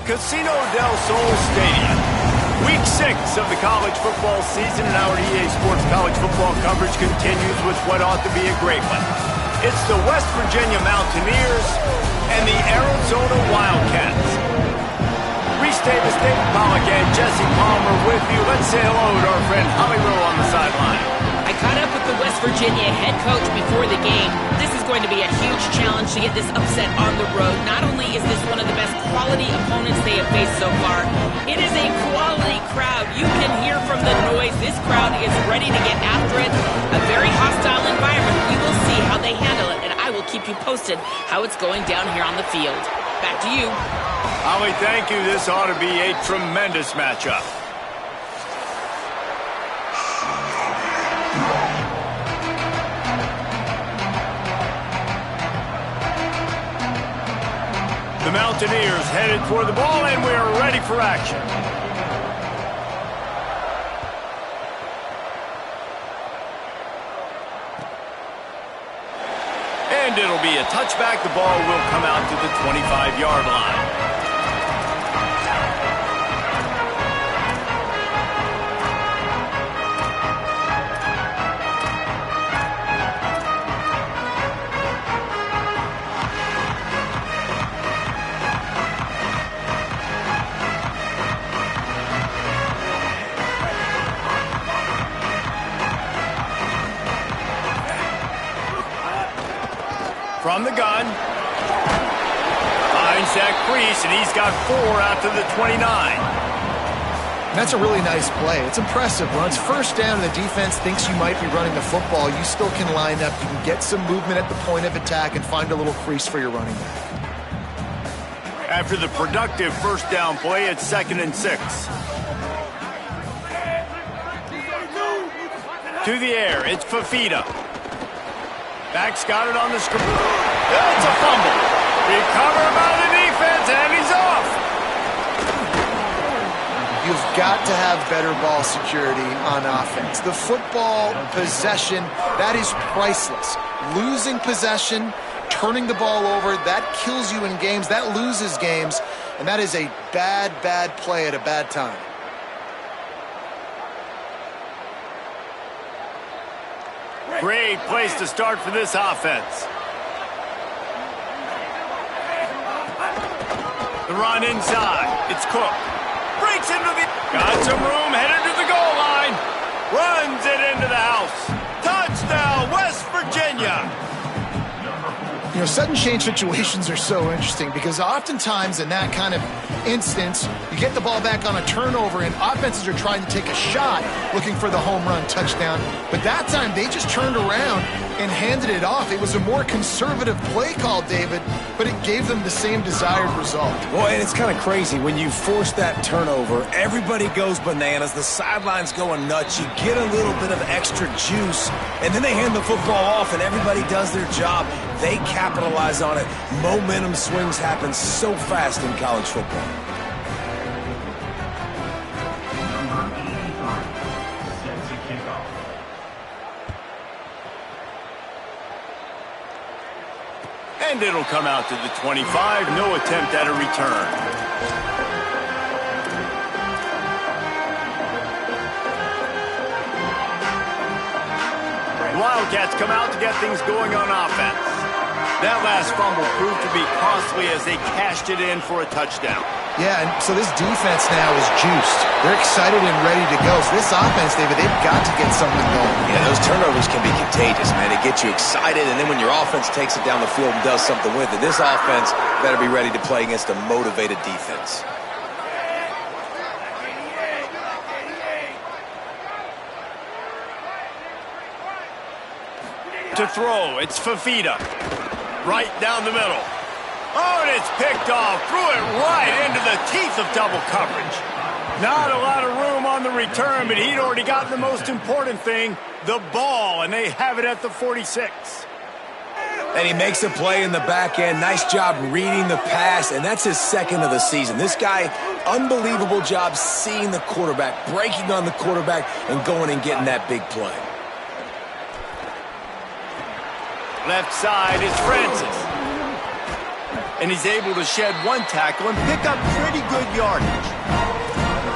Casino del Sol Stadium. Week 6 of the college football season, and our EA Sports college football coverage continues with what ought to be a great one. It's the West Virginia Mountaineers and the Arizona Wildcats. Reese Davis, David Pollack, and Jesse Palmer with you. Let's say hello to our friend Holly Rowe on the sideline. I caught up with the West Virginia head coach before the game. This is going to be a huge challenge to get this upset on the road. Not only is this one of the best quality opponents they have faced so far, it is a quality crowd. You can hear from the noise. This crowd is ready to get after it. A very hostile environment. We will see how they handle it, and I will keep you posted how it's going down here on the field. Back to you. Holly, thank you. This ought to be a tremendous matchup. The Mountaineers headed for the ball, and we are ready for action. And it'll be a touchback. The ball will come out to the 25-yard line. From the gun, finds that crease, and he's got 4 out to the 29. That's a really nice play. It's impressive. When it's first down and the defense thinks you might be running the football, you still can line up. You can get some movement at the point of attack and find a little crease for your running back. After the productive first down play, it's 2nd and 6. To the air, it's Fafita. Back's got it on the screen. It's a fumble. Recovered by the defense, and he's off. You've got to have better ball security on offense. The football possession, that is priceless. Losing possession, turning the ball over, that kills you in games. That loses games, and that is a bad, bad play at a bad time. Great place to start for this offense. The run inside. It's Cook. Breaks into the... Got some room, headed to the goal line. Runs it into the house. Touchdown, West Virginia. You know, sudden change situations are so interesting because oftentimes in that kind of instance, you get the ball back on a turnover and offenses are trying to take a shot looking for the home run touchdown. But that time they just turned around and handed it off. It was a more conservative play call, David, but it gave them the same desired result. Well, and it's kind of crazy. When you force that turnover, everybody goes bananas. The sidelines going nuts. You get a little bit of extra juice, and then they hand the football off, and everybody does their job. They capitalize on it. Momentum swings happen so fast in college football. And it'll come out to the 25. No attempt at a return. The Wildcats come out to get things going on offense. That last fumble proved to be costly as they cashed it in for a touchdown. Yeah, and so this defense now is juiced. They're excited and ready to go. So this offense, David, they've got to get something going. Yeah, those turnovers can be contagious, man. It gets you excited, and then when your offense takes it down the field and does something with it, this offense better be ready to play against a motivated defense. To throw, it's Fafita. Right down the middle. Oh, and it's picked off. Threw it right into the teeth of double coverage. Not a lot of room on the return, but he'd already gotten the most important thing, the ball, and they have it at the 46. And he makes a play in the back end. Nice job reading the pass, and that's his 2nd of the season. This guy, unbelievable job seeing the quarterback, breaking on the quarterback, and going and getting that big play. Left side is Francis. and he's able to shed one tackle and pick up pretty good yardage.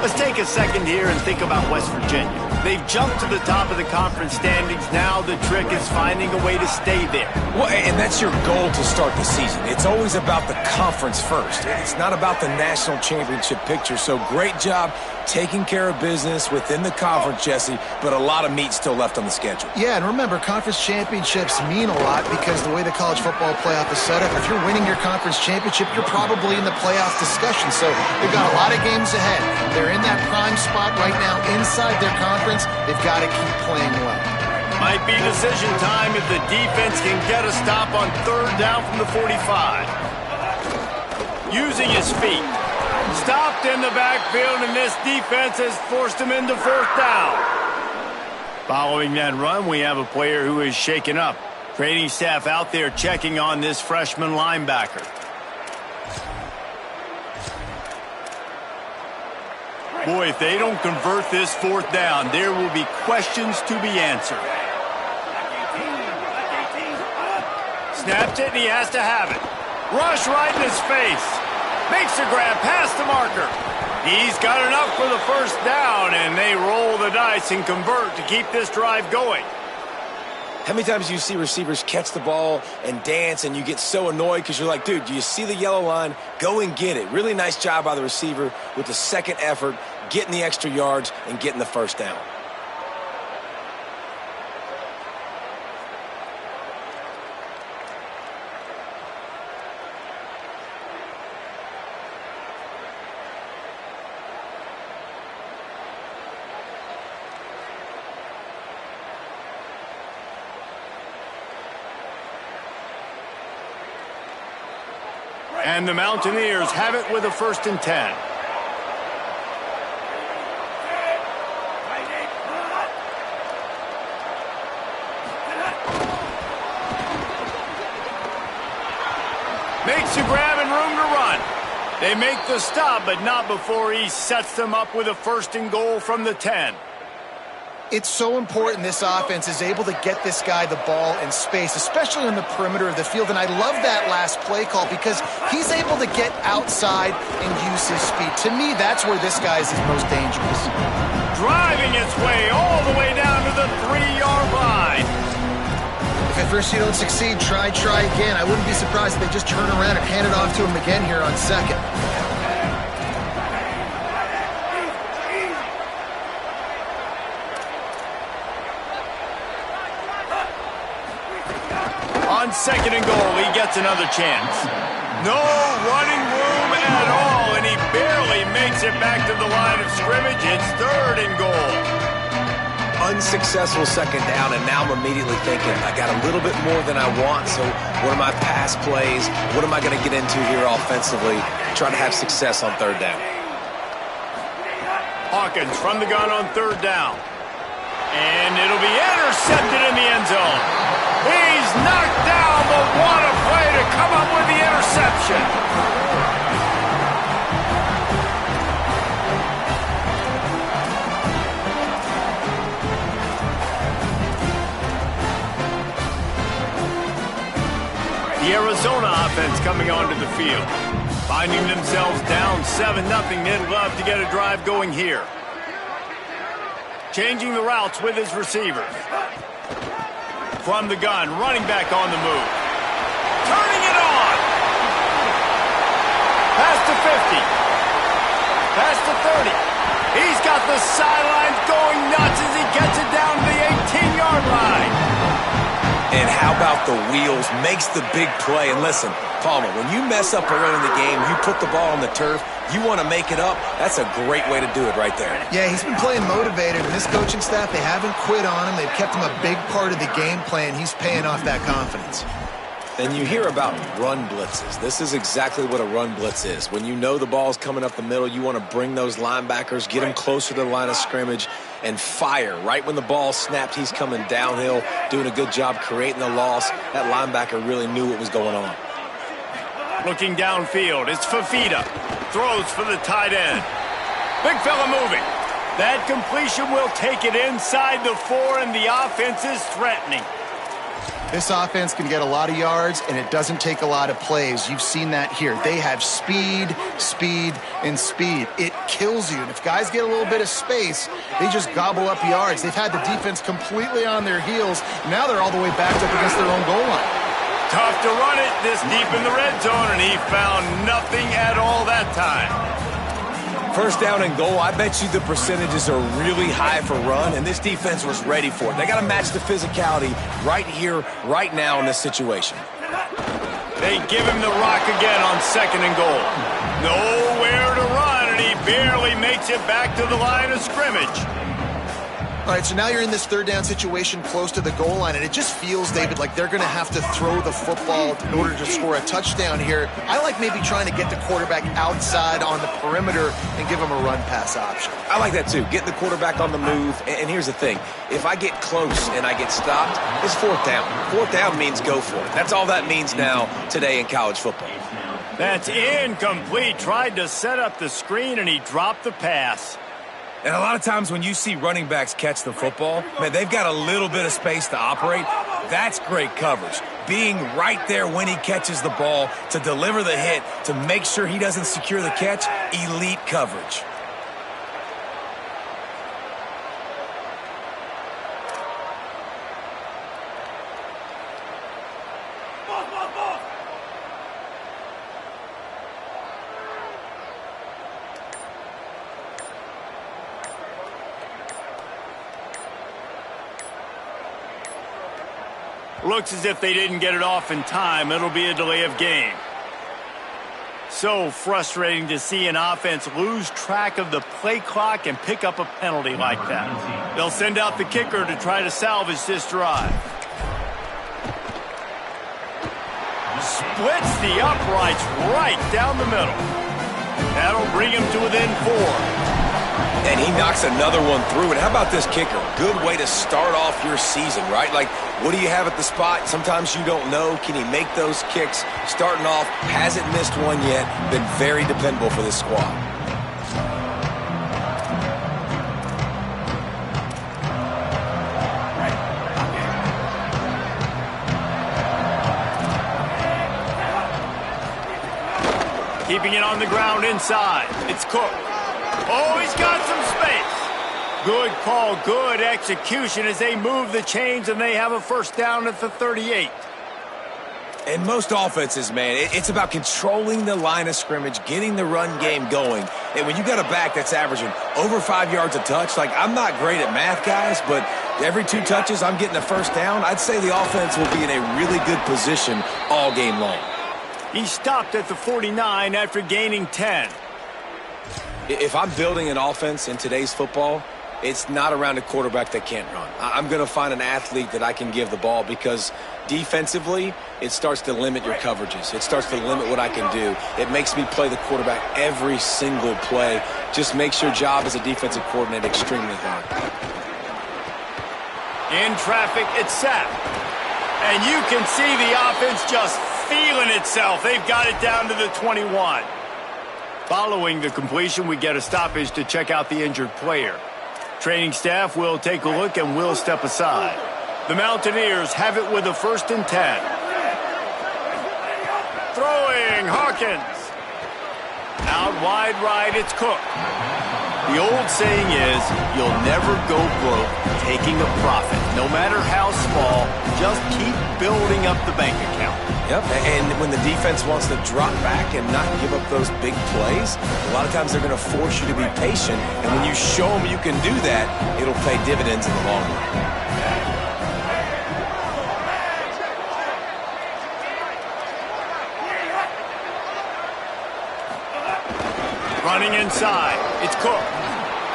Let's take a second here and think about West Virginia. They've jumped to the top of the conference standings. Now the trick is finding a way to stay there. Well, and that's your goal to start the season. It's always about the conference first. It's not about the national championship picture. So great job taking care of business within the conference, Jesse, but a lot of meat still left on the schedule. Yeah, and remember, conference championships mean a lot because the way the college football playoff is set up, if you're winning your conference championship, you're probably in the playoff discussion. So they've got a lot of games ahead. They're in that prime spot right now inside their conference. They've got to keep playing well. Might be decision time if the defense can get a stop on third down from the 45. Using his feet. Stopped in the backfield, and this defense has forced him into fourth down. Following that run, we have a player who is shaken up. Training staff out there checking on this freshman linebacker. Boy, if they don't convert this fourth down, there will be questions to be answered. Snaps it, and he has to have it. Rush right in his face. Makes a grab past the marker. He's got enough for the first down, and they roll the dice and convert to keep this drive going. How many times do you see receivers catch the ball and dance, and you get so annoyed because you're like, dude, do you see the yellow line? Go and get it. Really nice job by the receiver with the second effort, getting the extra yards and getting the first down. And the Mountaineers have it with a 1st and 10. Makes a grab and room to run. They make the stop, but not before he sets them up with a 1st and goal from the 10. It's so important this offense is able to get this guy the ball in space, especially on the perimeter of the field. And I love that last play call because he's able to get outside and use his speed. To me, that's where this guy is his most dangerous. Driving its way all the way down to the 3-yard line. If at first you don't succeed, try again. I wouldn't be surprised if they just turn around and hand it off to him again here on 2nd. On 2nd and goal, he gets another chance. No running room at all, and he barely makes it back to the line of scrimmage. It's 3rd and goal. Unsuccessful 2nd down, and now I'm immediately thinking, I got a little bit more than I want, so what are my pass plays? What am I going to get into here offensively? Try to have success on 3rd down. Hawkins from the gun on 3rd down. And it'll be intercepted in the end zone. He's knocked down, but what a play to come up with the interception. The Arizona offense coming onto the field. Finding themselves down 7-0, they'd love to get a drive going here. Changing the routes with his receivers. From the gun, running back on the move. Turning it on. Past the 50. Past the 30. He's got the sidelines going nuts as he gets it down to the 18-yard line. And how about the wheels? Makes the big play. And listen, Palmer, when you mess up early in the game, you put the ball on the turf, you want to make it up, that's a great way to do it right there. Yeah, he's been playing motivated, and this coaching staff, they haven't quit on him. They've kept him a big part of the game plan. He's paying off that confidence. Then you hear about run blitzes. This is exactly what a run blitz is. When you know the ball's coming up the middle, you want to bring those linebackers, get them closer to the line of scrimmage, and fire. Right when the ball snapped, he's coming downhill, doing a good job creating the loss. That linebacker really knew what was going on. Looking downfield, it's Fafita. Throws for the tight end. Big fella moving. That completion will take it inside the 4, and the offense is threatening. This offense can get a lot of yards, and it doesn't take a lot of plays. You've seen that here. They have speed, speed, and speed. It kills you. And if guys get a little bit of space, they just gobble up yards. They've had the defense completely on their heels. Now they're all the way backed up against their own goal line. Tough to run it this deep in the red zone, and he found nothing at all that time. First down and goal, I bet you the percentages are really high for run, and this defense was ready for it. They got to match the physicality right here, right now in this situation. They give him the rock again on second and goal. Nowhere to run, and he barely makes it back to the line of scrimmage. All right, so now you're in this third down situation close to the goal line, and it just feels, David, like they're going to have to throw the football in order to score a touchdown here. I like maybe trying to get the quarterback outside on the perimeter and give him a run-pass option. I like that too, getting the quarterback on the move. And here's the thing, if I get close and I get stopped, it's fourth down. Fourth down means go for it. That's all that means now today in college football. That's incomplete. Tried to set up the screen, and he dropped the pass. And a lot of times when you see running backs catch the football, man, they've got a little bit of space to operate. That's great coverage. Being right there when he catches the ball to deliver the hit, to make sure he doesn't secure the catch, elite coverage. Looks as if they didn't get it off in time. It'll be a delay of game. So frustrating to see an offense lose track of the play clock and pick up a penalty like that. They'll send out the kicker to try to salvage this drive. Splits the uprights right down the middle. That'll bring him to within 4. And he knocks another one through. And how about this kicker? Good way to start off your season, right? Like, what do you have at the spot? Sometimes you don't know. Can he make those kicks? Starting off, hasn't missed one yet. Been very dependable for this squad. Keeping it on the ground inside. It's Cook. Oh, he's got some space. Good call, good execution as they move the chains, and they have a first down at the 38. And most offenses, man, it's about controlling the line of scrimmage, getting the run game going. And when you got a back that's averaging over 5 yards a touch, like, I'm not great at math, guys, but every 2 touches I'm getting a first down, I'd say the offense will be in a really good position all game long. He stopped at the 49 after gaining 10. If I'm building an offense in today's football, it's not around a quarterback that can't run. I'm going to find an athlete that I can give the ball, because defensively, it starts to limit your coverages. It starts to limit what I can do. It makes me play the quarterback every single play. Just makes your job as a defensive coordinator extremely hard. In traffic, it's sacked. And you can see the offense just feeling itself. They've got it down to the 21. Following the completion, we get a stoppage to check out the injured player. Training staff will take a look and will step aside. The Mountaineers have it with a 1st and 10. Throwing, Hawkins. Out wide right, it's Cook. The old saying is, you'll never go broke taking a profit. No matter how small, just keep building up the bank account. Yep, and when the defense wants to drop back and not give up those big plays, a lot of times they're going to force you to be patient. And when you show them you can do that, it'll pay dividends in the long run. Running inside, it's Cook.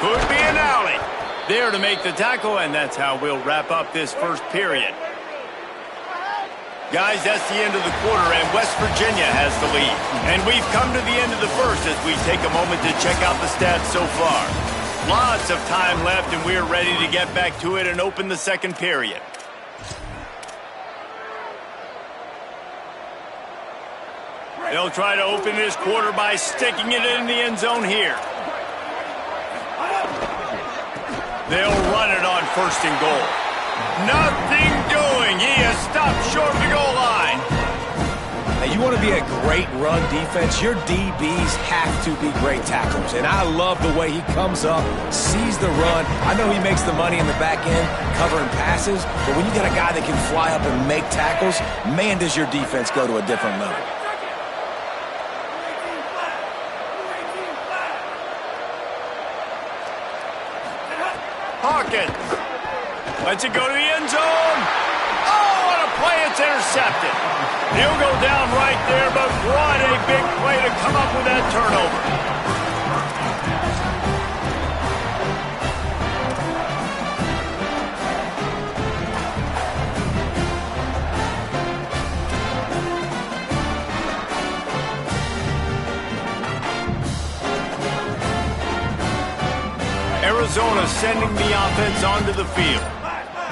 Could be an alley. There to make the tackle, and that's how we'll wrap up this first period. Guys, that's the end of the quarter, and West Virginia has the lead. And we've come to the end of the first as we take a moment to check out the stats so far. Lots of time left, and we're ready to get back to it and open the second period. They'll try to open this quarter by sticking it in the end zone here. They'll run it on 1st and goal. Nothing doing. He has just stopped short of the goal line. Now, you want to be a great run defense, your DBs have to be great tacklers. And I love the way he comes up, sees the run. I know he makes the money in the back end covering passes, but when you got a guy that can fly up and make tackles, man, does your defense go to a different level. Hawkins lets it go to the end zone. Oh, what a play. It's intercepted. He'll go down right there, but what a big play to come up with that turnover. Arizona sending the offense onto the field.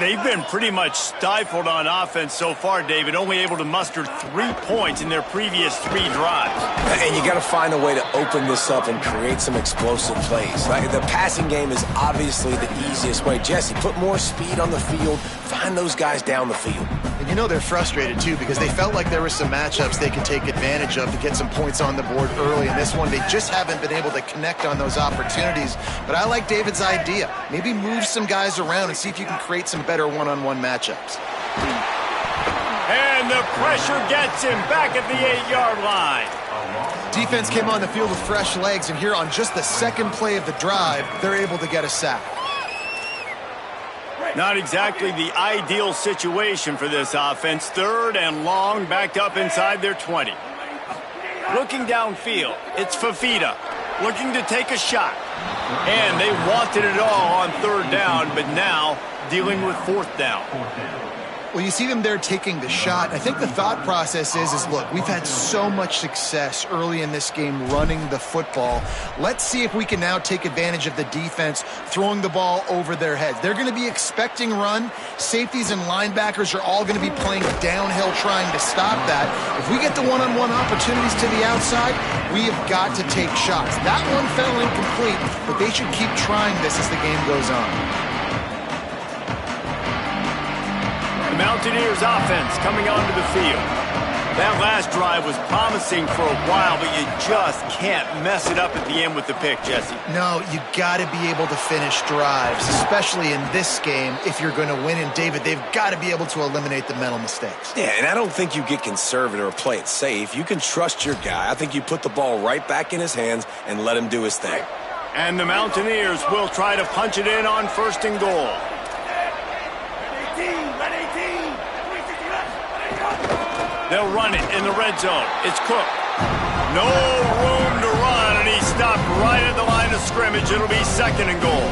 They've been pretty much stifled on offense so far, David, only able to muster 3 points in their previous 3 drives. And you got to find a way to open this up and create some explosive plays. Like, the passing game is obviously the easiest way. Jesse, put more speed on the field, find those guys down the field. And you know they're frustrated, too, because they felt like there were some matchups they could take advantage of to get some points on the board early. In this one, they just haven't been able to connect on those opportunities. But I like David's idea. Maybe move some guys around and see if you can create some better one-on-one matchups. And the pressure gets him back at the 8-yard line. Defense came on the field with fresh legs, and here on just the second play of the drive, they're able to get a sack. Not exactly the ideal situation for this offense. 3rd and long, backed up inside their 20. Looking downfield, it's Fafita looking to take a shot. And they wanted it all on 3rd down, but now dealing with 4th down. Well, you see them there taking the shot. I think the thought process is look, we've had so much success early in this game running the football. Let's see if we can now take advantage of the defense throwing the ball over their heads. They're going to be expecting run. Safeties and linebackers are all going to be playing downhill trying to stop that. If we get the one-on-one opportunities to the outside, we have got to take shots. That one fell incomplete, but they should keep trying this as the game goes on. The Mountaineers offense coming onto the field. That last drive was promising for a while, but you just can't mess it up at the end with the pick, Jesse. No, you got to be able to finish drives, especially in this game if you're going to win. And, David, they've got to be able to eliminate the mental mistakes. Yeah, and I don't think you get conservative or play it safe. You can trust your guy. I think you put the ball right back in his hands and let him do his thing. And the Mountaineers will try to punch it in on 1st and goal. They'll run it in the red zone. It's Cook. No room to run, and he stopped right at the line of scrimmage. It'll be 2nd and goal.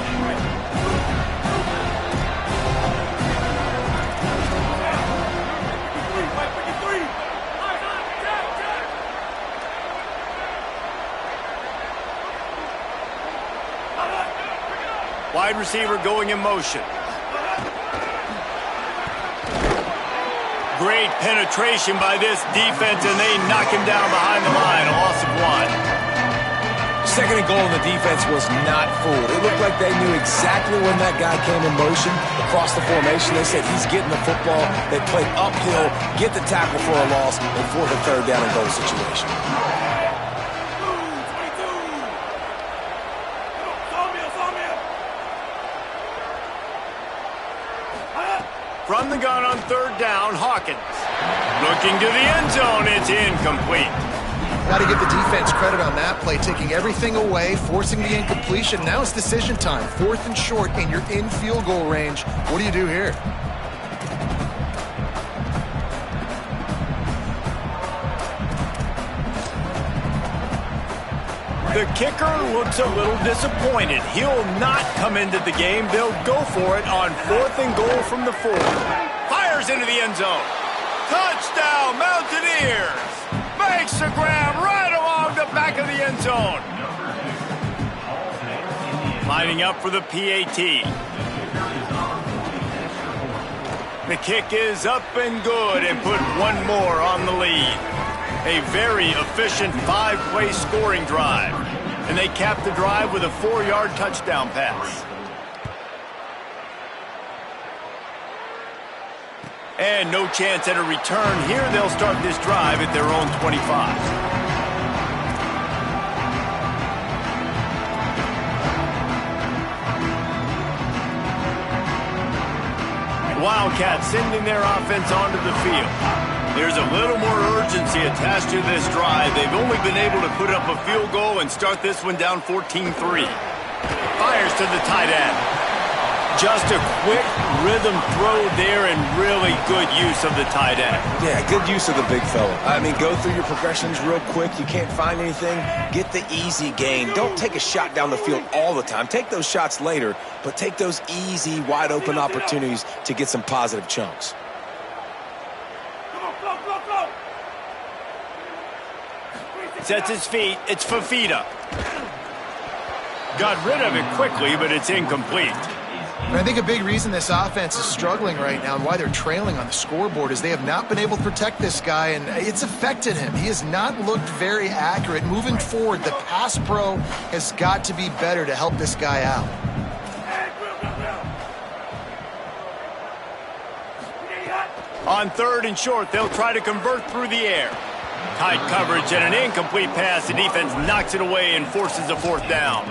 Wide receiver going in motion. Great penetration by this defense, and they knock him down behind the line. A loss of 1. 2nd and goal, and the defense was not fooled. It looked like they knew exactly when that guy came in motion across the formation. They said he's getting the football. They played uphill, get the tackle for a loss, and for the 3rd down and goal situation. From the gun on 3rd down, Hawkins. Looking to the end zone, it's incomplete. Got to give the defense credit on that play, taking everything away, forcing the incompletion. Now it's decision time. 4th and short, and you're in field goal range. What do you do here? The kicker looks a little disappointed. He'll not come into the game. They'll go for it on 4th and goal from the 4. Fires into the end zone. Touchdown, Mountaineers! Makes the grab right along the back of the end zone. Lining up for the PAT. The kick is up and good, and put 1 more on the lead. A very efficient 5-play scoring drive. And they cap the drive with a 4-yard touchdown pass. And no chance at a return here. They'll start this drive at their own 25. Wildcats sending their offense onto the field. There's a little more urgency attached to this drive. They've only been able to put up a field goal and start this one down 14-3. Fires to the tight end. Just a quick rhythm throw there and really good use of the tight end. Yeah, good use of the big fella. I mean, go through your progressions real quick. You can't find anything. Get the easy gain. Don't take a shot down the field all the time. Take those shots later, but take those easy, wide-open opportunities to get some positive chunks. Sets his feet. It's Fafita. Got rid of it quickly, but it's incomplete. And I think a big reason this offense is struggling right now and why they're trailing on the scoreboard is they have not been able to protect this guy, and it's affected him. He has not looked very accurate. Moving forward, the pass pro has got to be better to help this guy out. On 3rd and short, they'll try to convert through the air. Tight coverage and an incomplete pass. The defense knocks it away and forces a 4th down.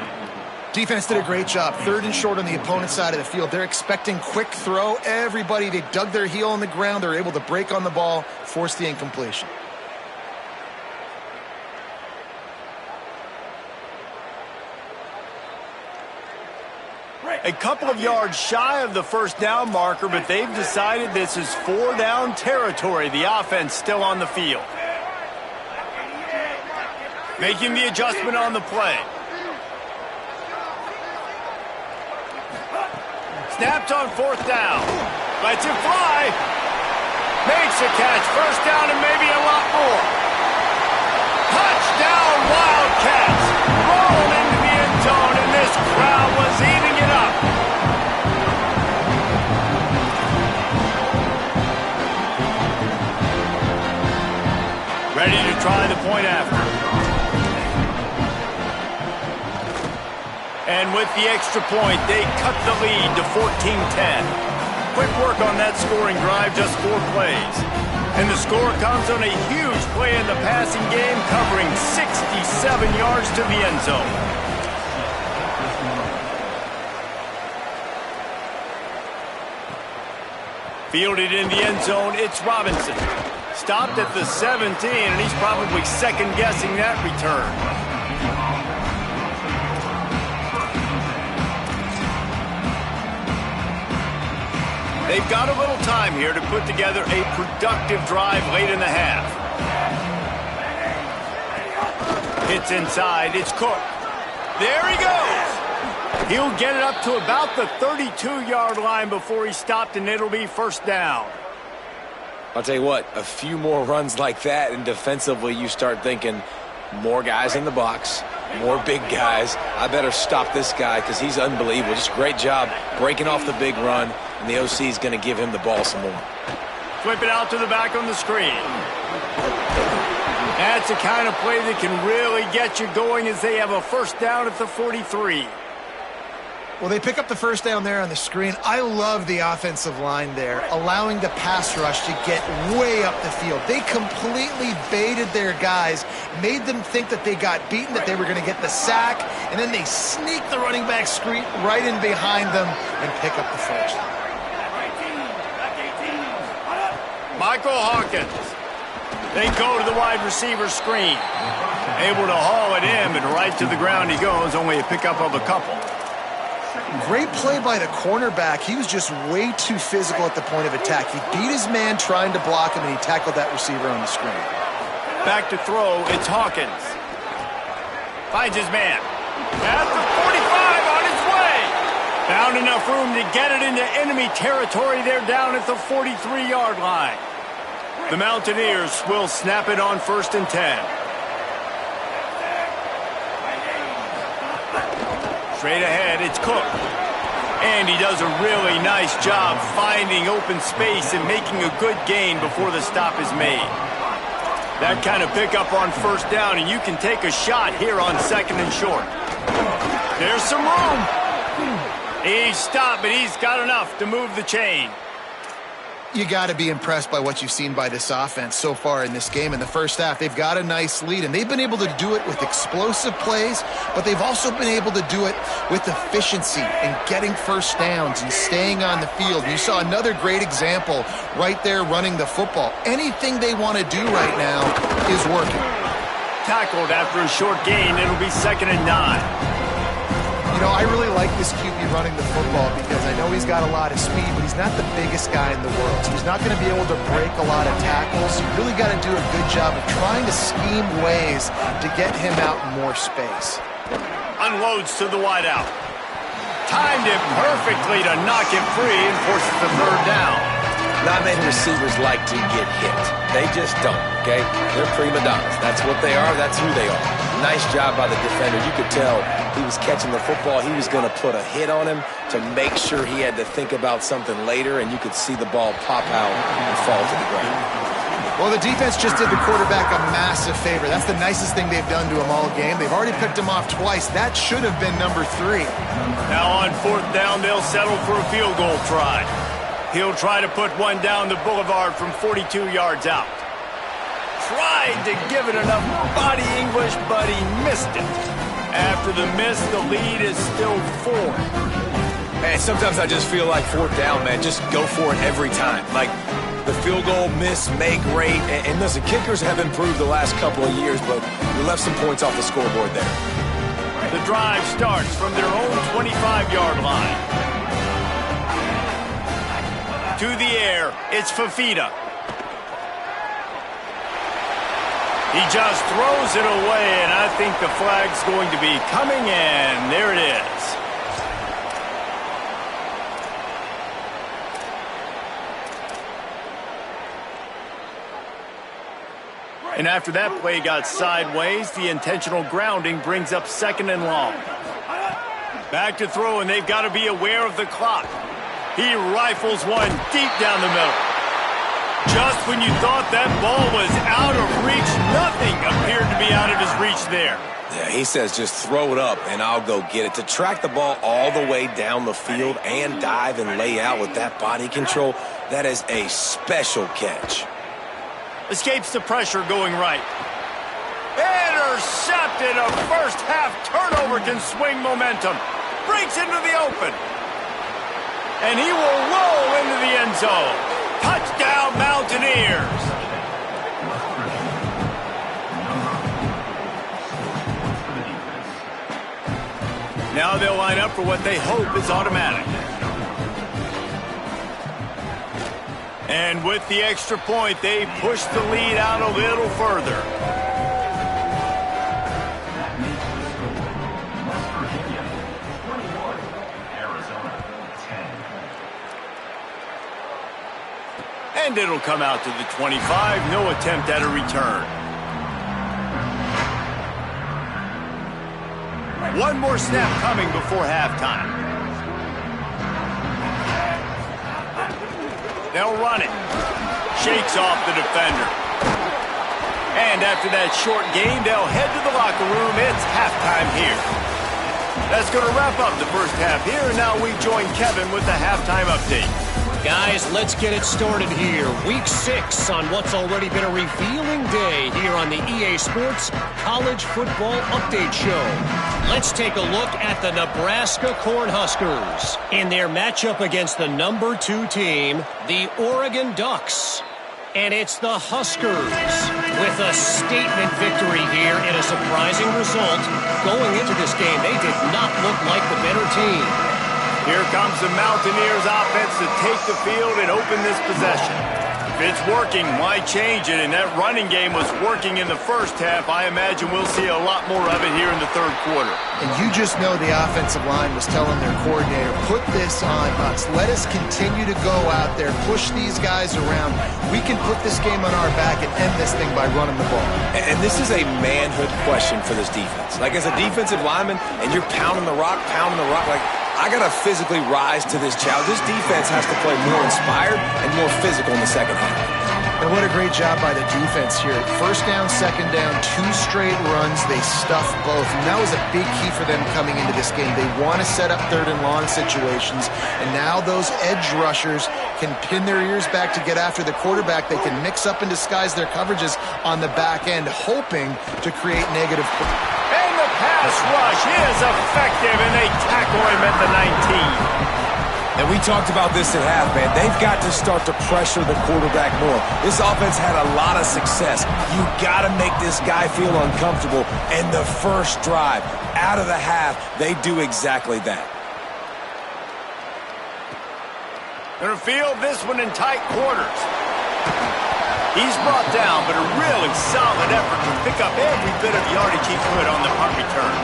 Defense did a great job. 3rd and short on the opponent's side of the field. They're expecting quick throw. Everybody, they dug their heel on the ground. They're able to break on the ball, force the incompletion. A couple of yards shy of the 1st down marker, but they've decided this is 4 down territory. The offense still on the field. Making the adjustment on the play. Snapped on 4th down. Lets it fly. Makes a catch. 1st down and maybe a lot more. Touchdown Wildcats. Rolling into the end zone, and this crowd was eating it up. Ready to try the point after. And with the extra point, they cut the lead to 14-10. Quick work on that scoring drive, just 4 plays. And the score comes on a huge play in the passing game, covering 67 yards to the end zone. Fielded in the end zone, it's Robinson. Stopped at the 17, and he's probably second-guessing that return. They've got a little time here to put together a productive drive late in the half. Hits inside. It's Cook. There he goes. He'll get it up to about the 32-yard line before he's stopped, and it'll be 1st down. I'll tell you what, a few more runs like that, and defensively you start thinking more guys in the box, more big guys. I better stop this guy because he's unbelievable. Just a great job breaking off the big run, and the OC is going to give him the ball some more. Flip it out to the back on the screen. That's the kind of play that can really get you going as they have a 1st down at the 43. Well, they pick up the 1st down there on the screen. I love the offensive line there, allowing the pass rush to get way up the field. They completely baited their guys, made them think that they got beaten, that they were going to get the sack, and then they sneak the running back screen right in behind them and pick up the 1st. Michael Hawkins. They go to the wide receiver screen. Able to haul it in, but right to the ground he goes, only a pickup of a couple. Great play by the cornerback. He was just way too physical at the point of attack. He beat his man trying to block him, and he tackled that receiver on the screen. Back to throw, it's Hawkins. Finds his man. At the 45, on his way. Found enough room to get it into enemy territory. They're down at the 43-yard line. The Mountaineers will snap it on 1st and 10. Straight ahead, it's Cook. And he does a really nice job finding open space and making a good gain before the stop is made. That kind of pickup on 1st down, and you can take a shot here on 2nd and short. There's some room. He's stopped, but he's got enough to move the chain. You got to be impressed by what you've seen by this offense so far in this game. In the first half, they've got a nice lead, and they've been able to do it with explosive plays, but they've also been able to do it with efficiency and getting first downs and staying on the field. You saw another great example right there running the football. Anything they want to do right now is working. Tackled after a short gain. It'll be 2nd and 9. You know, I really like this QB running the football because I know he's got a lot of speed, but he's not the biggest guy in the world. So he's not going to be able to break a lot of tackles. You really got to do a good job of trying to scheme ways to get him out in more space. Unloads to the wideout. Timed it perfectly to knock it free and forces the 3rd down. Not many receivers like to get hit. They just don't, okay? They're prima donnas. That's what they are. That's who they are. Nice job by the defender. You could tell he was catching the football. He was going to put a hit on him to make sure he had to think about something later, and you could see the ball pop out and fall to the ground. Well, the defense just did the quarterback a massive favor. That's the nicest thing they've done to him all game. They've already picked him off twice. That should have been number 3. Now on 4th down, they'll settle for a field goal try. He'll try to put one down the boulevard from 42 yards out. Tried to give it enough body English, but he missed it. After the miss, the lead is still 4. Man, sometimes I just feel like 4th down, man. Just go for it every time. Like the field goal miss, make rate. And listen, kickers have improved the last couple of years, but we left some points off the scoreboard there. The drive starts from their own 25-yard line. To the air, it's Fafita. He just throws it away, and I think the flag's going to be coming in. There it is. And after that play got sideways, the intentional grounding brings up 2nd and long. Back to throw, and they've got to be aware of the clock. He rifles one deep down the middle. Just when you thought that ball was out of reach, nothing appeared to be out of his reach there. Yeah, he says just throw it up and I'll go get it. To track the ball all the way down the field and dive and lay out with that body control, that is a special catch. Escapes the pressure going right. Intercepted. A first half turnover can swing momentum. Breaks into the open. And he will roll into the end zone. Touchdown, Mountaineers. Now they'll line up for what they hope is automatic. And with the extra point, they push the lead out a little further. And it'll come out to the 25. No attempt at a return. One more snap coming before halftime. They'll run it. Shakes off the defender. And after that short gain, they'll head to the locker room. It's halftime here. That's going to wrap up the first half here. And now we join Kevin with the halftime update. Guys, let's get it started here. Week 6 on what's already been a revealing day here on the EA Sports College Football Update Show. Let's take a look at the Nebraska Cornhuskers in their matchup against the number 2 team, the Oregon Ducks. And it's the Huskers with a statement victory here and a surprising result. Going into this game, they did not look like the better team. Here comes the Mountaineers offense to take the field and open this possession. If it's working, why change it? And that running game was working in the first half. I imagine we'll see a lot more of it here in the third quarter. And you just know the offensive line was telling their coordinator, put this on us. Let us continue to go out there, push these guys around. We can put this game on our back and end this thing by running the ball. And this is a manhood question for this defense. Like, as a defensive lineman, and you're pounding the rock, like, I got to physically rise to this challenge. This defense has to play more inspired and more physical in the second half. And what a great job by the defense here. First down, second down, 2 straight runs. They stuffed both. And that was a big key for them coming into this game. They want to set up third and long situations. And now those edge rushers can pin their ears back to get after the quarterback. They can mix up and disguise their coverages on the back end, hoping to create negative. And the pass rush is effective, and they tackle him at the 19. And we talked about this at half, man. They've got to start to pressure the quarterback more. This offense had a lot of success. You got to make this guy feel uncomfortable. And the first drive, out of the half, they do exactly that. Gonna field this one in tight quarters. He's brought down, but a really solid effort to pick up every bit of yardage he could on the punt return.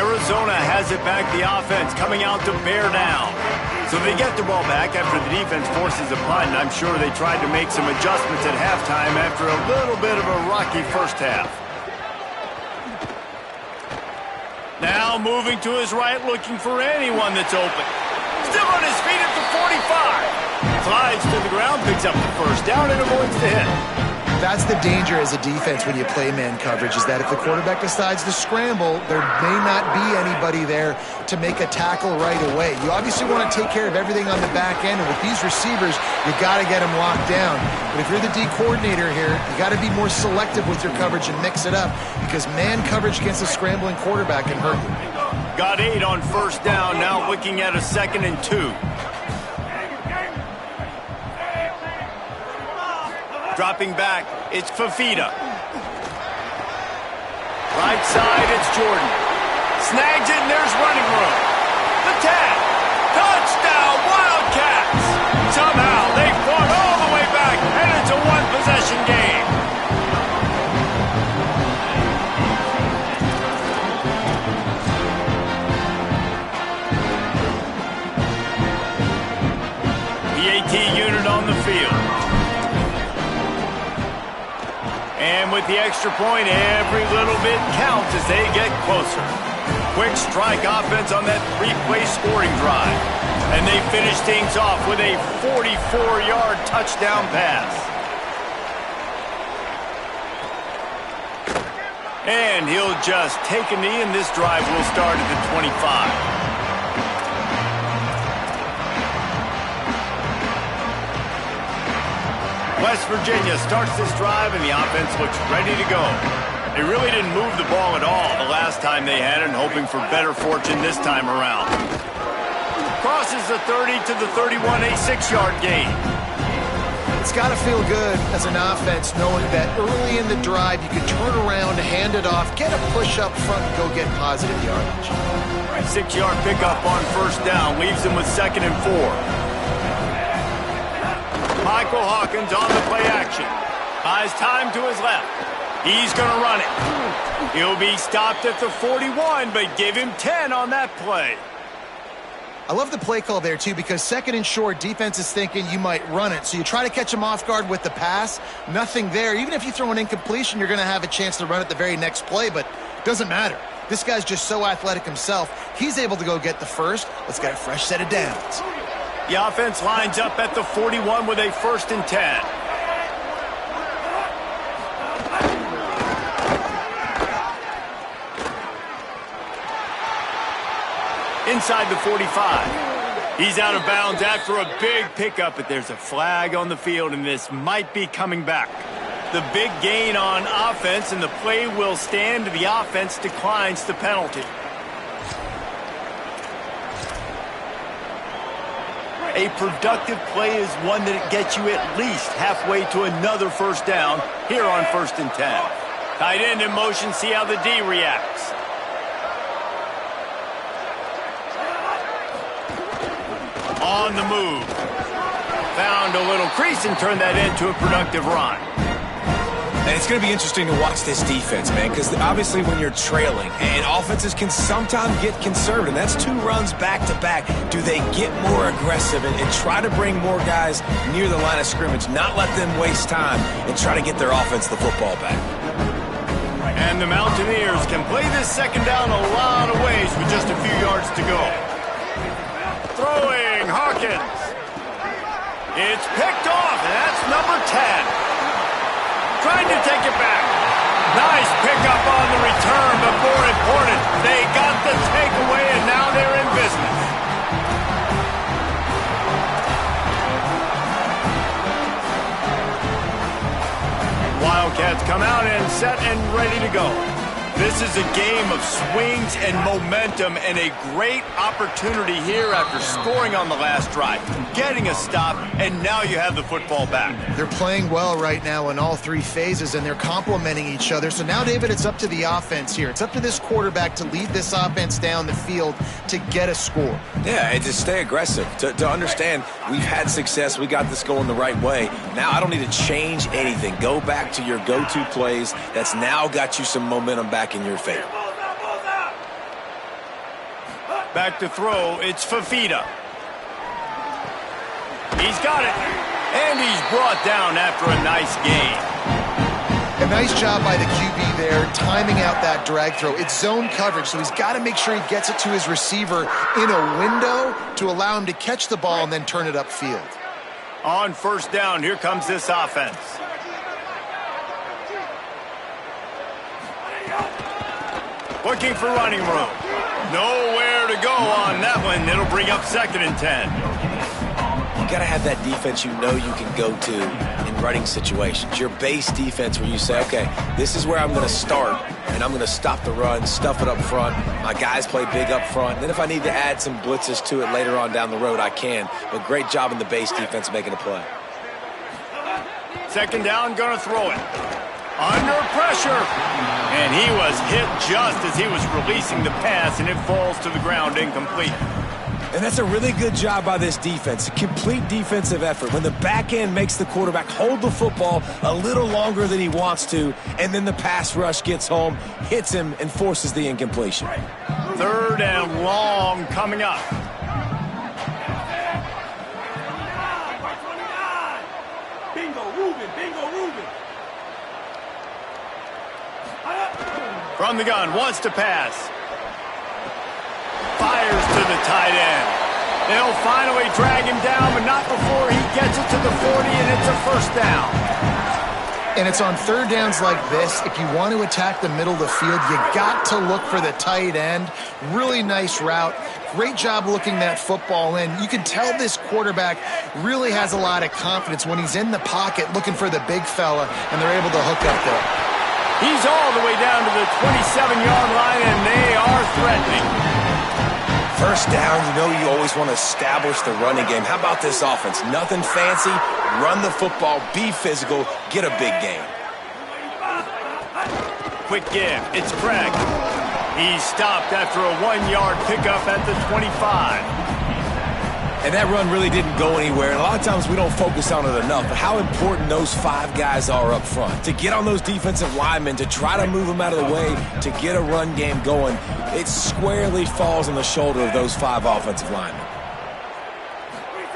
Arizona has it back, the offense coming out to bear down. So they get the ball back after the defense forces a punt, and I'm sure they tried to make some adjustments at halftime after a little bit of a rocky first half. Now moving to his right, looking for anyone that's open. Still on his feet at the 45. Slides to the ground, picks up the first down, and avoids the hit. That's the danger as a defense when you play man coverage, is that if the quarterback decides to scramble, there may not be anybody there to make a tackle right away. You obviously want to take care of everything on the back end, and with these receivers, you got to get them locked down. But if you're the D coordinator here, you got to be more selective with your coverage and mix it up, because man coverage against a scrambling quarterback can hurt you. Got 8 on first down, now looking at a 2nd and 2. Dropping back, it's Fafita. Right side, it's Jordan. Snags it, and there's running room. The tag. Touchdown, Wildcats! Somehow, they fought all the way back, and it's a one-possession game. The AT unit on the field. And with the extra point, every little bit counts as they get closer. Quick strike offense on that 3-play scoring drive. And they finish things off with a 44-yard touchdown pass. And he'll just take a knee, and this drive will start at the 25. West Virginia starts this drive, and the offense looks ready to go. They really didn't move the ball at all the last time they had it, hoping for better fortune this time around. Crosses the 30 to the 31, a 6-yard gain. It's got to feel good as an offense knowing that early in the drive you can turn around, hand it off, get a push up front, and go get positive yardage. 6-yard pickup on first down leaves them with 2nd and 4. Michael Hawkins on the play action. Buys time to his left. He's going to run it. He'll be stopped at the 41, but give him 10 on that play. I love the play call there, too, because 2nd and short, defense is thinking you might run it. So you try to catch him off guard with the pass. Nothing there. Even if you throw an incompletion, you're going to have a chance to run it the very next play, but it doesn't matter. This guy's just so athletic himself. He's able to go get the first. Let's get a fresh set of downs. The offense lines up at the 41 with a 1st and 10. Inside the 45. He's out of bounds after a big pickup, but there's a flag on the field, and this might be coming back. The big gain on offense, and the play will stand. The offense declines the penalty. A productive play is one that gets you at least halfway to another first down here on 1st and 10. Tight end in motion, see how the D reacts. On the move. Found a little crease and turned that into a productive run. And it's going to be interesting to watch this defense, man, because obviously when you're trailing, and offenses can sometimes get conservative. That's 2 runs back-to-back. Do they get more aggressive and try to bring more guys near the line of scrimmage, not let them waste time, and try to get their offense the football back? And the Mountaineers can play this 2nd down a lot of ways with just a few yards to go. Throwing Harkins. It's picked off, and that's number 10. Trying to take it back. Nice pickup on the return, but more important, they got the takeaway, and now they're in business. Wildcats come out and set and ready to go. This is a game of swings and momentum, and a great opportunity here after scoring on the last drive, getting a stop, and now you have the football back. They're playing well right now in all three phases, and they're complementing each other. So now, David, it's up to the offense here. It's up to this quarterback to lead this offense down the field to get a score. Yeah, and to stay aggressive, to understand we've had success, we got this going the right way. Now I don't need to change anything. Go back to your go-to plays. That's now got you some momentum back in your favor. Back to throw, it's Fafita. He's got it, and he's brought down after a nice gain. A nice job by the QB there, timing out that drag throw. It's zone coverage, so he's got to make sure he gets it to his receiver in a window to allow him to catch the ball and then turn it upfield. On first down, here comes this offense. Looking for running room. Nowhere to go on that one. It'll bring up 2nd and 10. You got to have that defense you know you can go to in running situations. Your base defense where you say, okay, this is where I'm going to start, and I'm going to stop the run, stuff it up front. My guys play big up front. And then if I need to add some blitzes to it later on down the road, I can. But great job in the base defense making a play. 2nd down, going to throw it. Under pressure. And he was hit just as he was releasing the pass, and it falls to the ground incomplete. And that's a really good job by this defense. A complete defensive effort. When the back end makes the quarterback hold the football a little longer than he wants to, and then the pass rush gets home, hits him, and forces the incompletion. 3rd and long coming up. From the gun, wants to pass. Fires to the tight end. They'll finally drag him down, but not before he gets it to the 40, and it's a 1st down. And it's on 3rd downs like this. If you want to attack the middle of the field, you got to look for the tight end. Really nice route. Great job looking that football in. You can tell this quarterback really has a lot of confidence when he's in the pocket looking for the big fella, and they're able to hook up there. He's all the way down to the 27-yard line, and they are threatening. 1st down, you know you always want to establish the running game. How about this offense? Nothing fancy. Run the football, be physical, get a big gain. Quick give. It's Craig. He's stopped after a 1-yard pickup at the 25. And that run really didn't go anywhere. And a lot of times we don't focus on it enough. But how important those 5 guys are up front. To get on those defensive linemen, to try to move them out of the way, to get a run game going, it squarely falls on the shoulder of those 5 offensive linemen.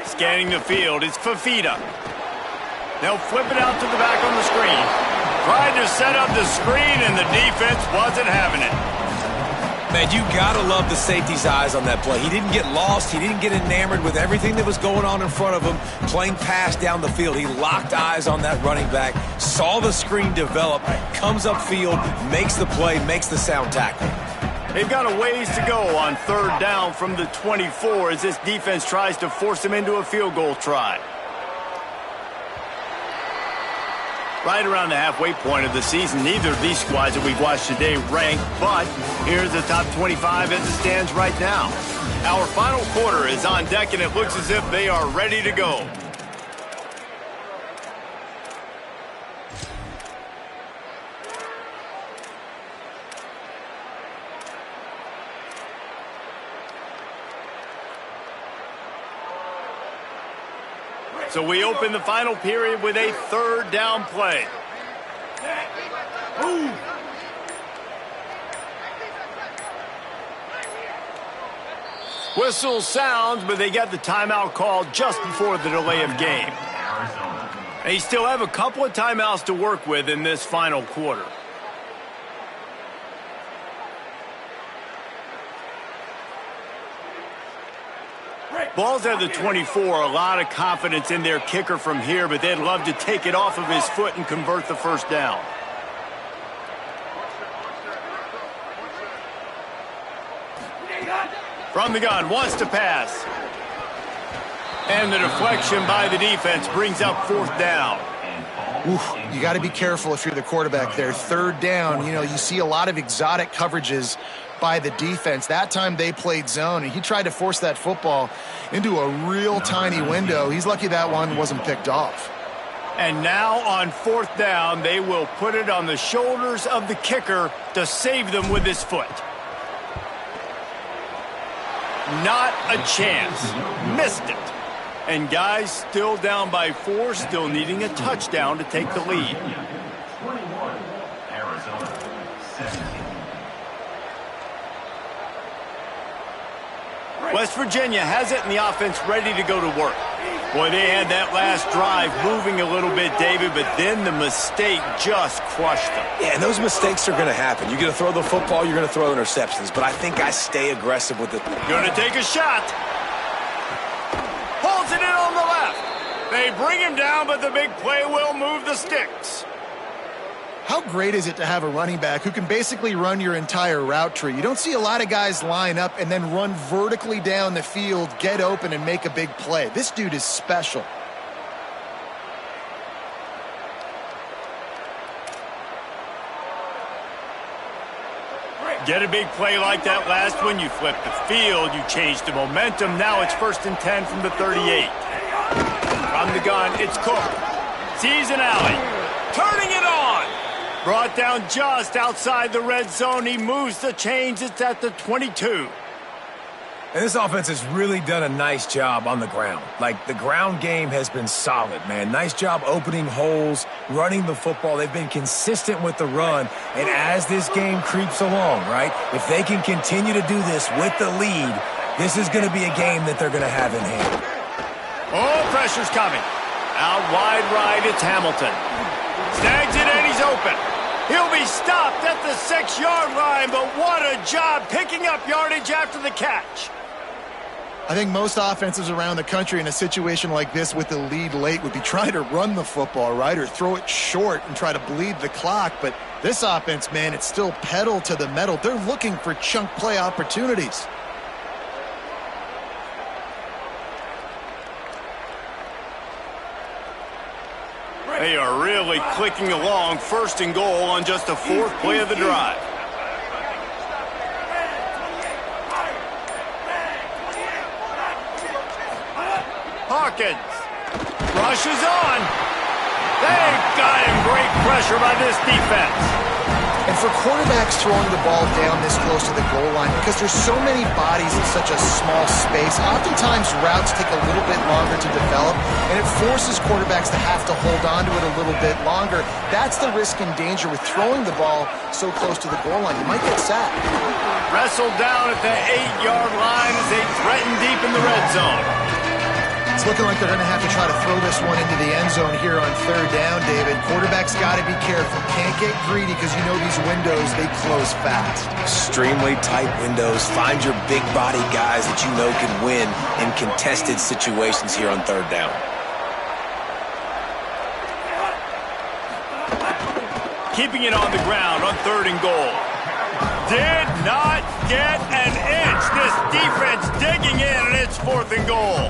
Scanning the field, it's Fafita. They'll flip it out to the back on the screen. Tried to set up the screen, and the defense wasn't having it. Man, you gotta love the safety's eyes on that play. He didn't get lost. He didn't get enamored with everything that was going on in front of him, playing pass down the field. He locked eyes on that running back, saw the screen develop, comes upfield, makes the play, makes the sound tackle. They've got a ways to go on 3rd down from the 24 as this defense tries to force him into a field goal try. Right around the halfway point of the season, neither of these squads that we've watched today rank, but here's the top 25 as it stands right now. Our final quarter is on deck, and it looks as if they are ready to go. So we open the final period with a 3rd down play. Whistle sounds, but they get the timeout called just before the delay of game. They still have a couple of timeouts to work with in this final quarter. Ball's at the 24. A lot of confidence in their kicker from here, but they'd love to take it off of his foot and convert the first down. From the gun, wants to pass. And the deflection by the defense brings up fourth down. Oof, you got to be careful if you're the quarterback there. Third down, you see a lot of exotic coverages by the defense. That time they played zone, and he tried to force that football into a real tiny window. He's lucky that one wasn't picked off. And now on fourth down, they will put it on the shoulders of the kicker to save them with his foot. Not a chance. Missed it. And guys still down by 4, still needing a touchdown to take the lead. West Virginia has it, and the offense ready to go to work. Boy, they had that last drive moving a little bit, David, but then the mistake just crushed them. Yeah, and those mistakes are going to happen. You're going to throw the football, you're going to throw interceptions, but I think I stay aggressive with it. Going to take a shot. Holds it in on the left. They bring him down, but the big play will move the sticks. How great is it to have a running back who can basically run your entire route tree? You don't see a lot of guys line up and then run vertically down the field, get open, and make a big play. This dude is special. Get a big play like that last one, you flip the field, you change the momentum. Now it's 1st and 10 from the 38. From the gun, it's Cook. Sees an alley. Turning it on. Brought down just outside the red zone. He moves the chains. It's at the 22. And this offense has really done a nice job on the ground. Like, the ground game has been solid, man. Nice job opening holes, running the football. They've been consistent with the run. And as this game creeps along, right, if they can continue to do this with the lead, this is going to be a game that they're going to have in hand. Oh, pressure's coming. Out wide right, it's Hamilton. Snags it and he's open. He'll be stopped at the 6-yard line, but what a job picking up yardage after the catch. I think most offenses around the country in a situation like this with the lead late would be trying to run the football, right, or throw it short and try to bleed the clock. But this offense, man, it's still pedal to the metal. They're looking for chunk play opportunities. They are really clicking along. 1st and goal on just the 4th play of the drive. Hawkins rushes on. They've got him. Great pressure by this defense. And for quarterbacks throwing the ball down this close to the goal line, because there's so many bodies in such a small space, oftentimes routes take a little bit longer to develop, and it forces quarterbacks to have to hold on to it a little bit longer. That's the risk and danger with throwing the ball so close to the goal line. You might get sacked. Wrestled down at the 8-yard line as they threaten deep in the red zone. It's looking like they're going to have to try to throw this one into the end zone here on 3rd down, David. Quarterback's got to be careful. Can't get greedy because you know these windows, they close fast. Extremely tight windows. Find your big body guys that you know can win in contested situations here on 3rd down. Keeping it on the ground on 3rd and goal. Did not get an inch. This defense digging in, and it's 4th and goal.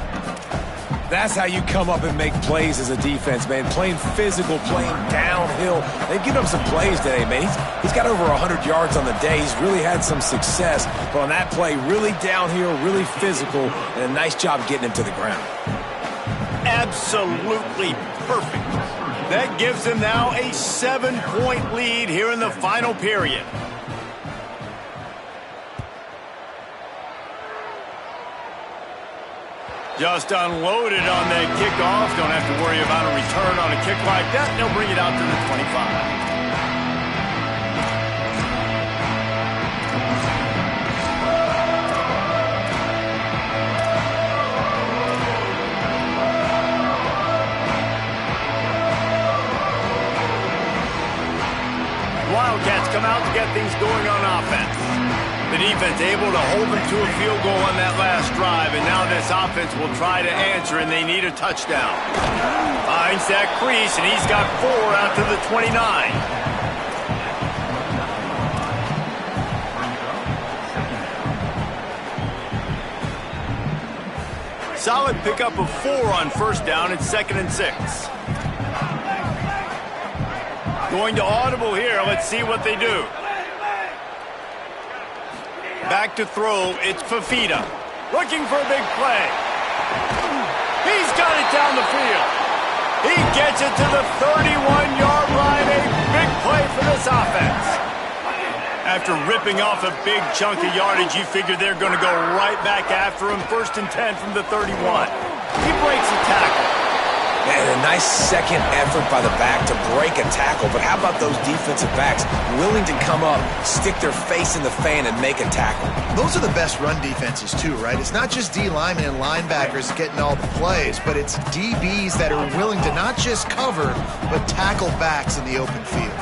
That's how you come up and make plays as a defense, man. Playing physical, playing downhill. They've given him some plays today, man. He's got over 100 yards on the day. He's really had some success. But on that play, really downhill, really physical, and a nice job getting him to the ground. Absolutely perfect. That gives them now a 7-point lead here in the final period. Just unloaded on that kickoff. Don't have to worry about a return on a kick like that. They'll bring it out to the 25. Wildcats come out to get things going on offense. The defense able to hold them to a field goal on that last drive, and now this offense will try to answer, and they need a touchdown. Finds that crease, and he's got 4 out to the 29. Solid pickup of 4 on first down. It's 2nd and 6. Going to audible here. Let's see what they do. Back to throw. It's Fafita. Looking for a big play. He's got it down the field. He gets it to the 31-yard line. A big play for this offense. After ripping off a big chunk of yardage, you figure they're going to go right back after him. 1st and 10 from the 31. He breaks a tackle. Man, a nice second effort by the back to break a tackle. But how about those defensive backs willing to come up, stick their face in the fan, and make a tackle? Those are the best run defenses, too, right? It's not just D linemen and linebackers getting all the plays, but it's DBs that are willing to not just cover, but tackle backs in the open field.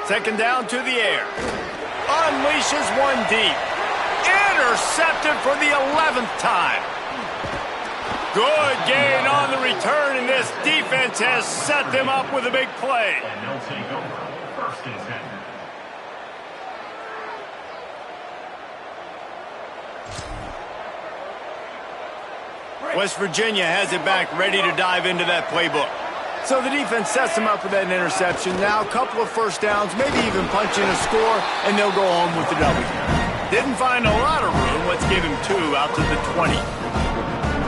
Second down to the air. Unleashes one deep. Intercepted for the 11th time. Good gain on the return, and this defense has set them up with a big play. And they'll take over 1st and 10. West Virginia has it back, ready to dive into that playbook. So the defense sets them up with that interception. Now a couple of first downs, maybe even punch in a score, and they'll go home with the W. Didn't find a lot of room. Let's give him 2 out to the 20.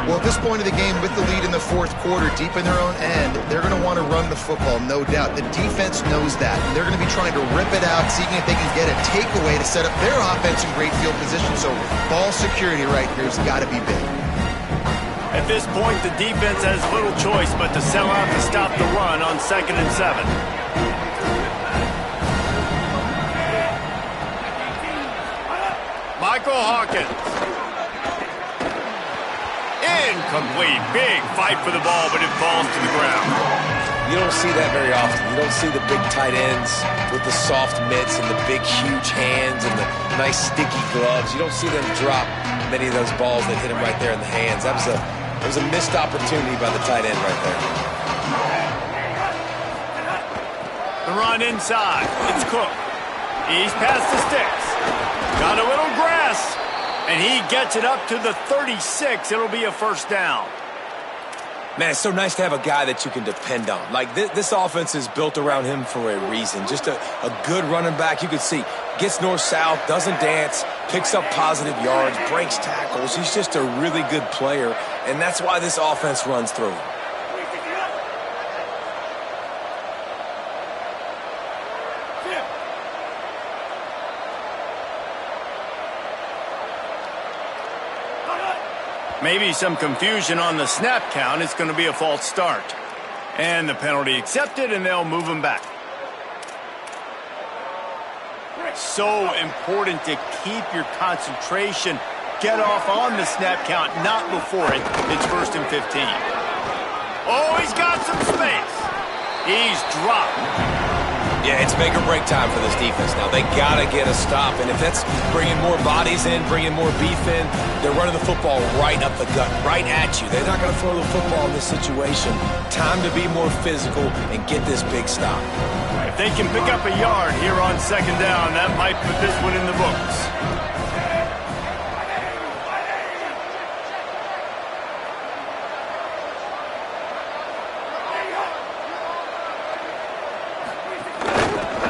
Well, at this point of the game, with the lead in the 4th quarter, deep in their own end, they're going to want to run the football, no doubt. The defense knows that, and they're going to be trying to rip it out, seeing if they can get a takeaway to set up their offense in great field position. So ball security right here has got to be big. At this point, the defense has little choice but to sell out to stop the run on 2nd and 7. Michael Hawkins. Incomplete. Big fight for the ball, but it falls to the ground. You don't see that very often. You don't see the big tight ends with the soft mitts and the big, huge hands and the nice, sticky gloves. You don't see them drop many of those balls that hit him right there in the hands. That was a missed opportunity by the tight end right there. The run inside. It's Cook. He's past the sticks. Got a little grass. And he gets it up to the 36. It'll be a first down. Man, it's so nice to have a guy that you can depend on. Like, this offense is built around him for a reason. Just a good running back. You can see, gets north-south, doesn't dance, picks up positive yards, breaks tackles. He's just a really good player, and that's why this offense runs through him. Maybe some confusion on the snap count. It's going to be a false start. And the penalty accepted, and they'll move him back. So important to keep your concentration. Get off on the snap count, not before it. It's 1st and 15. Oh, he's got some space. He's dropped. Yeah, it's make or break time for this defense now. They got to get a stop, and if that's bringing more bodies in, bringing more beef in, they're running the football right up the gut, right at you. They're not going to throw the football in this situation. Time to be more physical and get this big stop. If they can pick up a yard here on 2nd down, that might put this one in the books.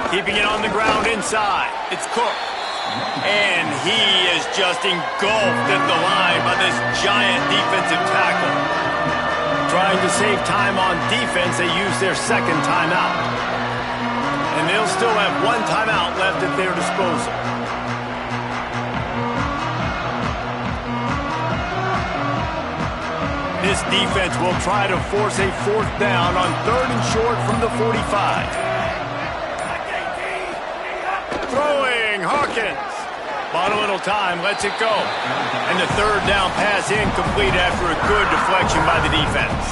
Keeping it on the ground inside. It's Cook. And he is just engulfed at the line by this giant defensive tackle. Trying to save time on defense, they use their 2nd timeout. And they'll still have 1 timeout left at their disposal. This defense will try to force a 4th down on 3rd and short from the 45. Throwing, Hawkins. Bought a little time, lets it go. And the third down pass incomplete after a good deflection by the defense.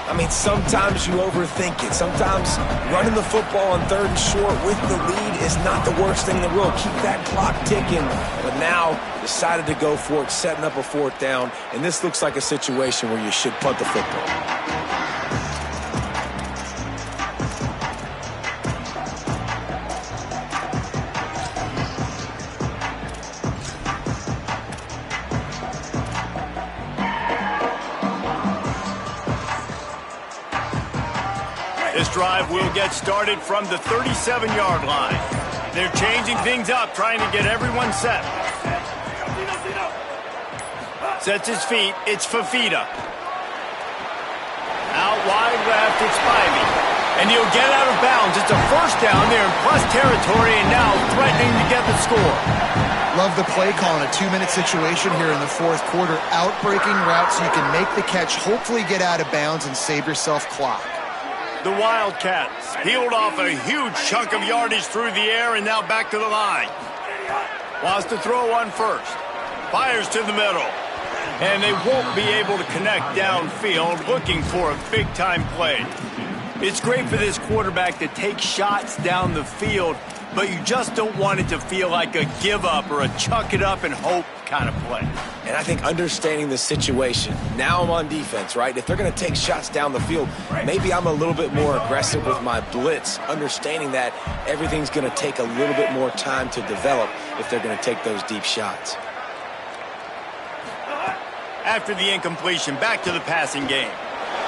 I mean, sometimes you overthink it. Sometimes running the football on 3rd and short with the lead is not the worst thing in the world. Keep that clock ticking. But now, decided to go for it, setting up a 4th down. And this looks like a situation where you should punt the football. This drive will get started from the 37-yard line. They're changing things up, trying to get everyone set. Sets his feet, it's Fafita. Out wide left, it's Spivey. And he'll get out of bounds. It's a 1st down there in plus territory, and now threatening to get the score. Love the play call in a 2-minute situation here in the 4th quarter. Out-breaking route so you can make the catch, hopefully get out of bounds, and save yourself clock. The Wildcats peeled off a huge chunk of yardage through the air and now back to the line. Wants to throw one first. Fires to the middle. And they won't be able to connect downfield, looking for a big-time play. It's great for this quarterback to take shots down the field, but you just don't want it to feel like a give-up or a chuck-it-up-and-hope kind of play. And I think understanding the situation, now I'm on defense, right? If they're going to take shots down the field, maybe I'm a little bit more aggressive with my blitz, understanding that everything's going to take a little bit more time to develop if they're going to take those deep shots. After the incompletion, back to the passing game.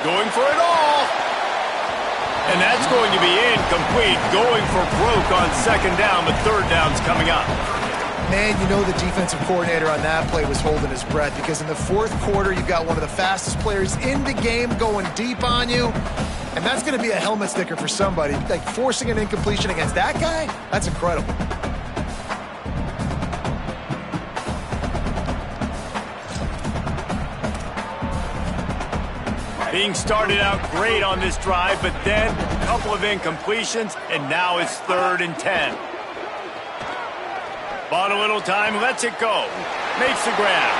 Going for it all. And that's going to be incomplete. Going for broke on 2nd down, but 3rd down's coming up. Man, you know the defensive coordinator on that play was holding his breath because in the 4th quarter, you've got one of the fastest players in the game going deep on you. And that's going to be a helmet sticker for somebody. Like, forcing an incompletion against that guy, that's incredible. Being started out great on this drive, but then a couple of incompletions, and now it's 3rd and 10. Bought a little time, lets it go. Makes the grab.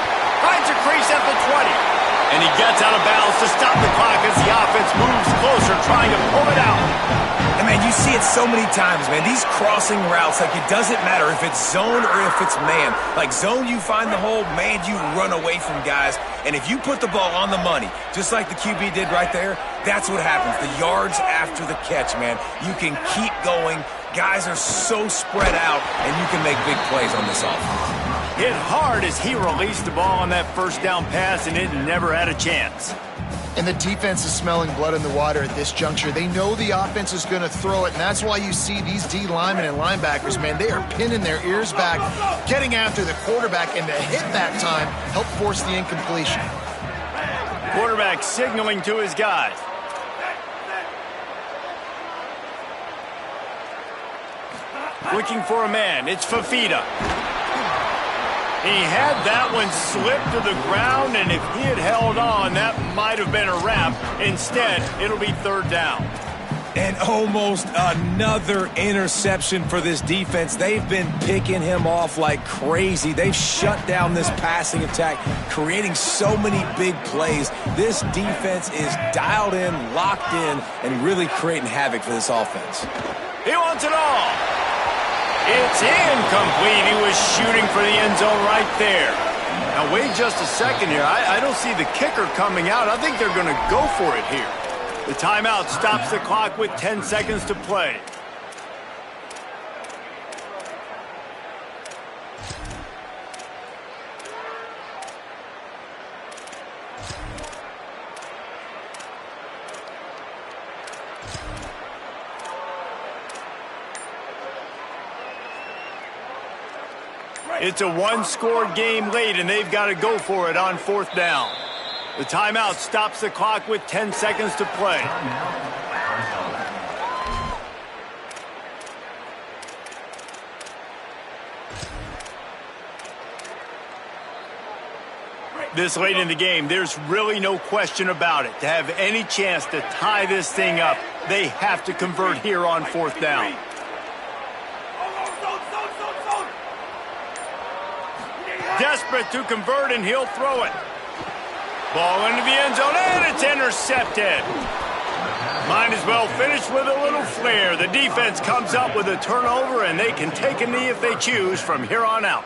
Finds a crease at the 20. And he gets out of bounds to stop the clock as the offense moves closer, trying to pull it out. And, man, you see it so many times, man. These crossing routes, like, it doesn't matter if it's zone or if it's man. Like, zone, you find the hole. Man, you run away from guys. And if you put the ball on the money, just like the QB did right there, that's what happens. The yards after the catch, man. You can keep going. Guys are so spread out, and you can make big plays on this offense. Hit hard as he released the ball on that 1st down pass, and it never had a chance. And the defense is smelling blood in the water at this juncture. They know the offense is going to throw it, and that's why you see these D linemen and linebackers, man, they are pinning their ears back, getting after the quarterback, and to hit that time help force the incompletion. Quarterback signaling to his guys. Looking for a man. It's Fafita. He had that one slip to the ground, and if he had held on, that might have been a wrap. Instead, it'll be 3rd down. And almost another interception for this defense. They've been picking him off like crazy. They've shut down this passing attack, creating so many big plays. This defense is dialed in, locked in, and really creating havoc for this offense. He wants it all. It's incomplete. He was shooting for the end zone right there. Now, wait just a second here. I don't see the kicker coming out. I think they're going to go for it here. The timeout stops the clock with 10 seconds to play. It's a one-score game late, and they've got to go for it on 4th down. The timeout stops the clock with 10 seconds to play. This late in the game, there's really no question about it. To have any chance to tie this thing up, they have to convert here on 4th down. desperate to convert, and he'll throw it. Ball into the end zone, and it's intercepted. Might as well finish with a little flair. The defense comes up with a turnover, and they can take a knee if they choose from here on out.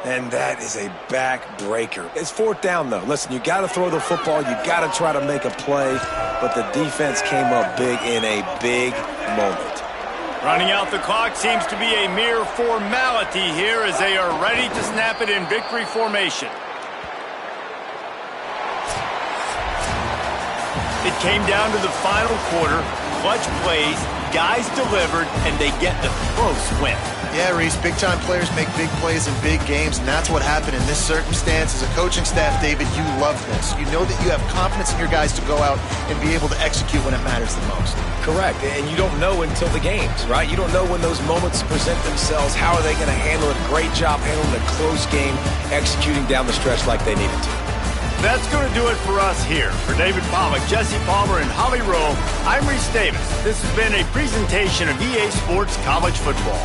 And that is a backbreaker. It's fourth down, though. Listen, you got to throw the football. You got to try to make a play. But the defense came up big in a big moment. Running out the clock seems to be a mere formality here as they are ready to snap it in victory formation. It came down to the final quarter. Clutch plays, guys delivered, and they get the close win. Yeah, Reese, big-time players make big plays in big games, and that's what happened in this circumstance. As a coaching staff, David, you love this. You know that you have confidence in your guys to go out and be able to execute when it matters the most. Correct, and you don't know until the games, right? You don't know when those moments present themselves. How are they going to handle it? Great job handling a close game, executing down the stretch like they needed to. That's going to do it for us here. For David Pollack, Jesse Palmer, and Holly Rowe, I'm Reese Davis. This has been a presentation of EA Sports College Football.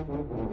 10.